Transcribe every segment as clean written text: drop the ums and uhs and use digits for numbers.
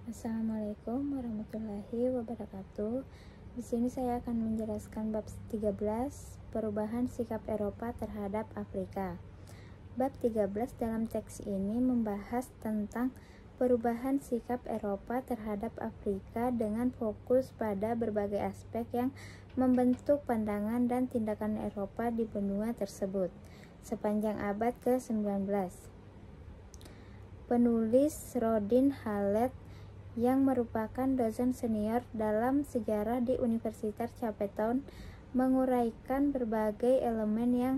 Assalamualaikum warahmatullahi wabarakatuh. Di sini saya akan menjelaskan bab 13, perubahan sikap Eropa terhadap Afrika. Bab 13 dalam teks ini membahas tentang perubahan sikap Eropa terhadap Afrika dengan fokus pada berbagai aspek yang membentuk pandangan dan tindakan Eropa di benua tersebut sepanjang abad ke-19. Penulis Rodin Hallet yang merupakan dosen senior dalam sejarah di Universitas Cape Town menguraikan berbagai elemen yang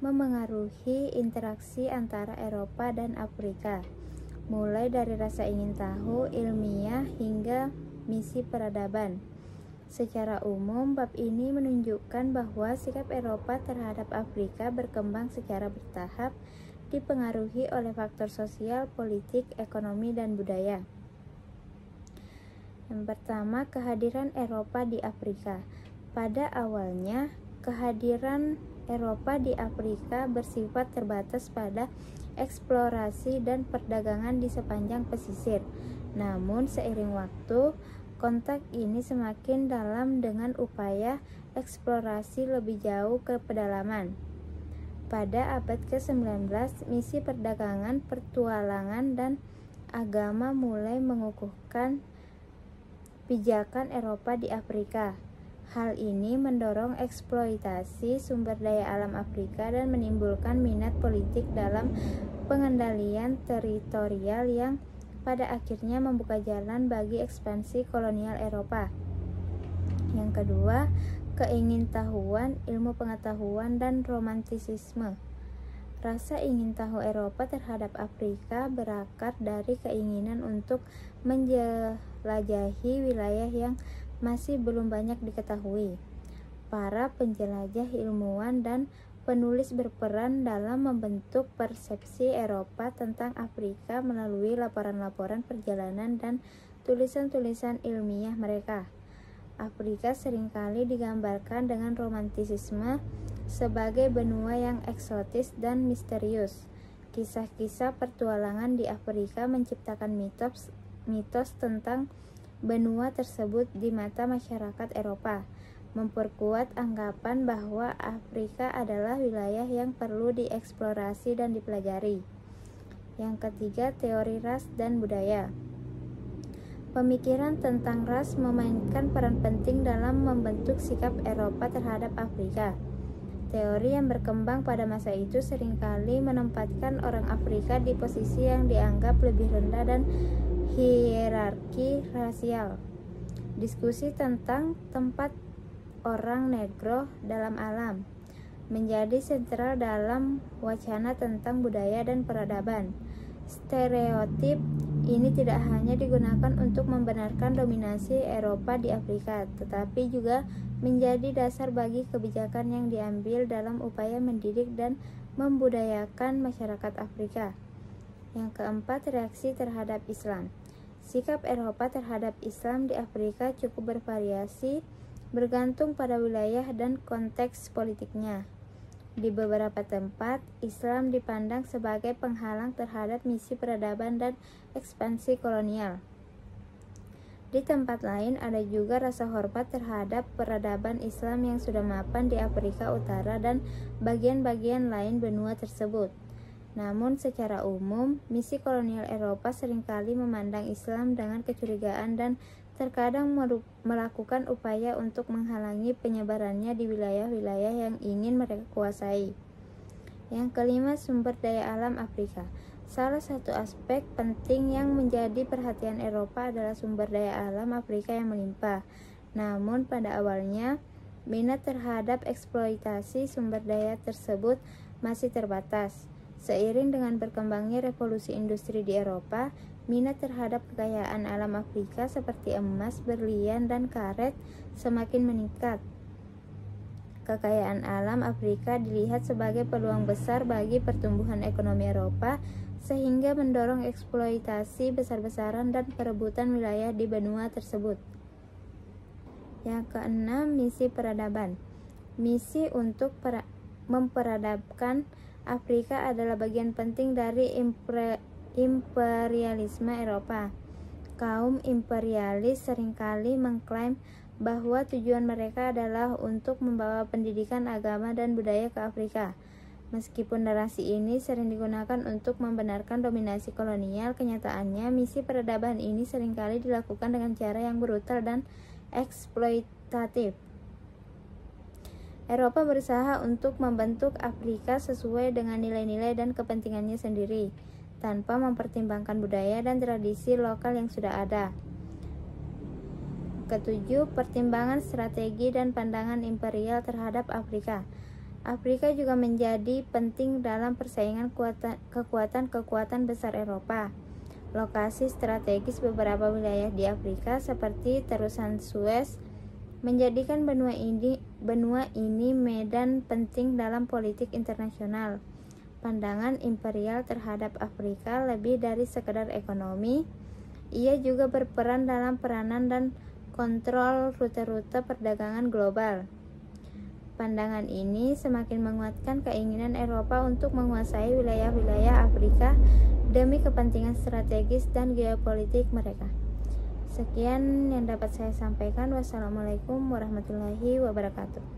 memengaruhi interaksi antara Eropa dan Afrika, mulai dari rasa ingin tahu ilmiah hingga misi peradaban. Secara umum, bab ini menunjukkan bahwa sikap Eropa terhadap Afrika berkembang secara bertahap, dipengaruhi oleh faktor sosial, politik, ekonomi, dan budaya. Yang pertama, kehadiran Eropa di Afrika. Pada awalnya, kehadiran Eropa di Afrika bersifat terbatas pada eksplorasi dan perdagangan di sepanjang pesisir. Namun, seiring waktu, kontak ini semakin dalam dengan upaya eksplorasi lebih jauh ke pedalaman. Pada abad ke-19, misi perdagangan, pertualangan, dan agama mulai mengukuhkan pijakan Eropa di Afrika. Hal ini mendorong eksploitasi sumber daya alam Afrika dan menimbulkan minat politik dalam pengendalian teritorial yang pada akhirnya membuka jalan bagi ekspansi kolonial Eropa. Yang kedua, keingintahuan, ilmu pengetahuan, dan romantisisme. Rasa ingin tahu Eropa terhadap Afrika berakar dari keinginan untuk menjelajahi wilayah yang masih belum banyak diketahui. Para penjelajah, ilmuwan, dan penulis berperan dalam membentuk persepsi Eropa tentang Afrika melalui laporan-laporan perjalanan dan tulisan-tulisan ilmiah mereka. Afrika seringkali digambarkan dengan romantisisme sebagai benua yang eksotis dan misterius. Kisah-kisah pertualangan di Afrika menciptakan mitos tentang benua tersebut di mata masyarakat Eropa, memperkuat anggapan bahwa Afrika adalah wilayah yang perlu dieksplorasi dan dipelajari. Yang ketiga, teori ras dan budaya. Pemikiran tentang ras memainkan peran penting dalam membentuk sikap Eropa terhadap Afrika. Teori yang berkembang pada masa itu seringkali menempatkan orang Afrika di posisi yang dianggap lebih rendah dan hierarki rasial. Diskusi tentang tempat orang negro dalam alam menjadi sentral dalam wacana tentang budaya dan peradaban. Stereotip ini tidak hanya digunakan untuk membenarkan dominasi Eropa di Afrika, tetapi juga menjadi dasar bagi kebijakan yang diambil dalam upaya mendidik dan membudayakan masyarakat Afrika. Yang keempat, reaksi terhadap Islam. Sikap Eropa terhadap Islam di Afrika cukup bervariasi, bergantung pada wilayah dan konteks politiknya. Di beberapa tempat, Islam dipandang sebagai penghalang terhadap misi peradaban dan ekspansi kolonial. Di tempat lain ada juga rasa hormat terhadap peradaban Islam yang sudah mapan di Afrika Utara dan bagian-bagian lain benua tersebut. Namun secara umum, misi kolonial Eropa seringkali memandang Islam dengan kecurigaan dan terkadang melakukan upaya untuk menghalangi penyebarannya di wilayah-wilayah yang ingin mereka kuasai. Yang kelima, sumber daya alam Afrika. Salah satu aspek penting yang menjadi perhatian Eropa adalah sumber daya alam Afrika yang melimpah. Namun pada awalnya, minat terhadap eksploitasi sumber daya tersebut masih terbatas. Seiring dengan berkembangnya revolusi industri di Eropa, minat terhadap kekayaan alam Afrika seperti emas, berlian, dan karet semakin meningkat. Kekayaan alam Afrika dilihat sebagai peluang besar bagi pertumbuhan ekonomi Eropa, sehingga mendorong eksploitasi besar-besaran dan perebutan wilayah di benua tersebut. Yang keenam, misi peradaban. Misi untuk memperadabkan Afrika adalah bagian penting dari imperialisme Eropa. Kaum imperialis seringkali mengklaim bahwa tujuan mereka adalah untuk membawa pendidikan agama dan budaya ke Afrika. Meskipun narasi ini sering digunakan untuk membenarkan dominasi kolonial, kenyataannya misi peradaban ini seringkali dilakukan dengan cara yang brutal dan eksploitatif. Eropa berusaha untuk membentuk Afrika sesuai dengan nilai-nilai dan kepentingannya sendiri, tanpa mempertimbangkan budaya dan tradisi lokal yang sudah ada. Ketujuh, pertimbangan strategi dan pandangan imperial terhadap Afrika. Afrika juga menjadi penting dalam persaingan kekuatan bentar Eropa. Lokasi strategis beberapa wilayah di Afrika seperti terusan Suez menjadikan benua ini medan penting dalam politik internasional. Pandangan imperial terhadap Afrika lebih dari sekedar ekonomi. Ia juga berperan dalam peranan dan kontrol rute-rute perdagangan global. Pandangan ini semakin menguatkan keinginan Eropa untuk menguasai wilayah-wilayah Afrika demi kepentingan strategis dan geopolitik mereka. Sekian yang dapat saya sampaikan. Wassalamualaikum warahmatullahi wabarakatuh.